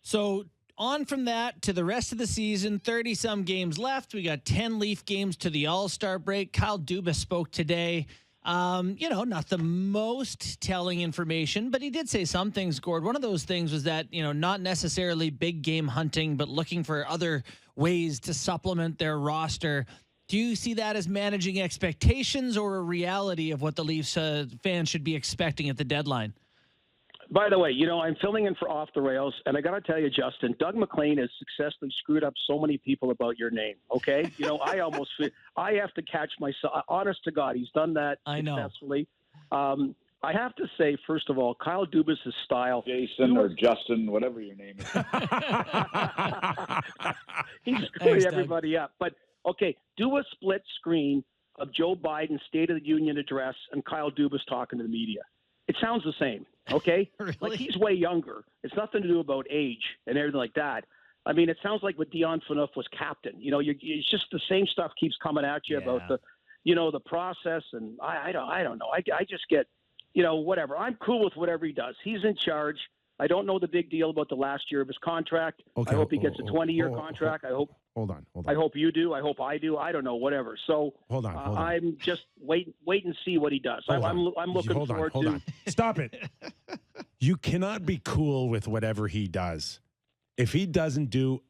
So on from that to the rest of the season, 30-some games left. We got 10 Leaf games to the All-Star break. Kyle Dubas spoke today. Not the most telling information, but he did say some things, Gord. One of those things was that, not necessarily big game hunting, but looking for other ways to supplement their roster. Do you see that as managing expectations or a reality of what the Leafs fans should be expecting at the deadline? By the way, I'm filling in for Off the Rails, and I got to tell you, Justin, Doug McLean has successfully screwed up so many people about your name, okay? I almost feel I have to catch myself. Honest to God, he's done that successfully. I have to say, first of all, Kyle Dubas' style. Jason or Justin, whatever your name is. He's screwing everybody up. But, okay, do a split screen of Joe Biden's State of the Union address and Kyle Dubas talking to the media. It sounds the same, okay? Really? Like he's way younger. It's nothing to do about age and everything like that. I mean, it sounds like when Dion Phaneuf was captain. It's just the same stuff keeps coming at you about the process, and I don't know. I just get, whatever. I'm cool with whatever he does. He's in charge. I don't know the big deal about the last year of his contract. Okay, I hope he gets a 20-year contract. Hold on. I hope you do. I hope I do. I don't know. Whatever. So hold on. I'm just wait and see what he does. I'm looking forward to. Stop it. You cannot be cool with whatever he does. If he doesn't do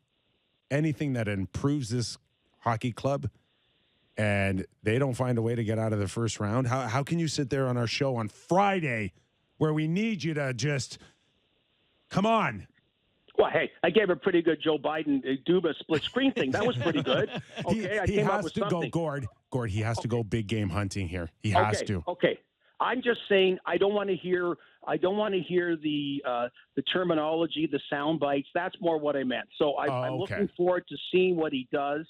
anything that improves this hockey club, and they don't find a way to get out of the first round, how can you sit there on our show on Friday, where we need you to just come on? Well, hey, I gave a pretty good Joe Biden Dubas split screen thing. That was pretty good. Okay, he has to go, Gord. He has to go big game hunting here. He has to. Okay, I'm just saying I don't want to hear the terminology, the sound bites. That's more what I meant. So I'm looking forward to seeing what he does.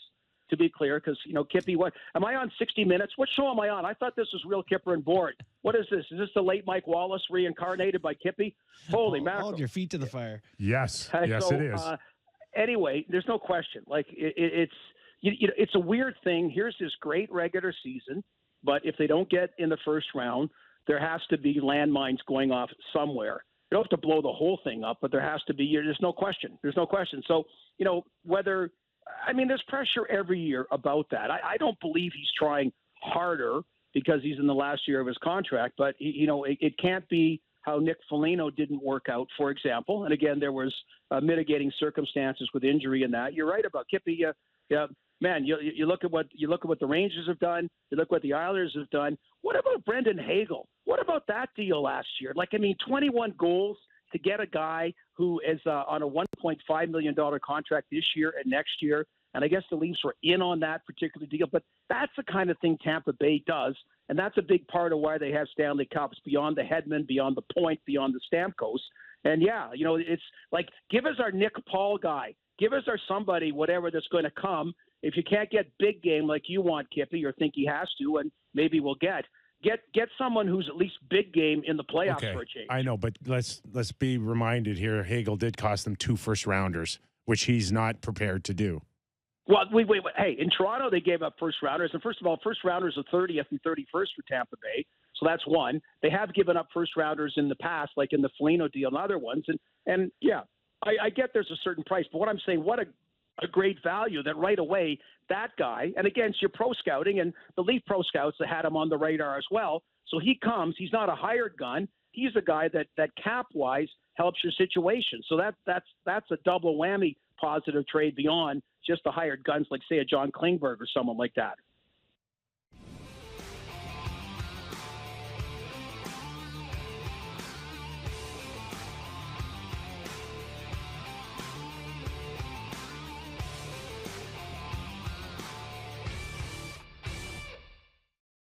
To be clear, because Kippy, what am I on 60 Minutes? What show am I on? I thought this was Real Kyper and Bourne. What is this? Is this the late Mike Wallace reincarnated by Kippy? Holy mackerel! Hold your feet to the fire. Yes, yes, it is. Anyway, there's no question. Like it's a weird thing. Here's this great regular season, but if they don't get in the first round, there has to be landmines going off somewhere. You don't have to blow the whole thing up, but there has to be. There's no question. There's no question. So whether. I mean, there's pressure every year about that. I don't believe he's trying harder because he's in the last year of his contract, but it can't be how Nick Foligno didn't work out, for example. And again, there was mitigating circumstances with injury and that. You're right about Kippy. Man, you look at what the Rangers have done. You look what the Islanders have done. What about Brendan Hagel? What about that deal last year? 21 goals to get a guy who is on a $1.5 million contract this year and next year. And I guess the Leafs were in on that particular deal. But that's the kind of thing Tampa Bay does. And that's a big part of why they have Stanley Cups beyond the Hedman, beyond the Point, beyond the Stamkos. And, it's like, give us our Nick Paul guy. Give us our somebody, whatever that's going to come. If you can't get big game like you want, Kippy, or think he has to, and maybe we'll get someone who's at least big game in the playoffs for a change. I know, but let's be reminded here, Hagel did cost them 2 first-rounders, which he's not prepared to do. Well, wait. Hey, in Toronto, they gave up first-rounders. And first of all, first-rounders are 30th and 31st for Tampa Bay. So that's one. They have given up first-rounders in the past, like in the Foligno deal and other ones. And I get there's a certain price. But what I'm saying, what a great value that right away that guy, and against your pro scouting, and the Leaf pro scouts that had him on the radar as well. So he comes. He's not a hired gun. He's a guy that cap-wise helps your situation. So that's a double whammy positive trade beyond just the hired guns like, say, a John Klingberg or someone like that.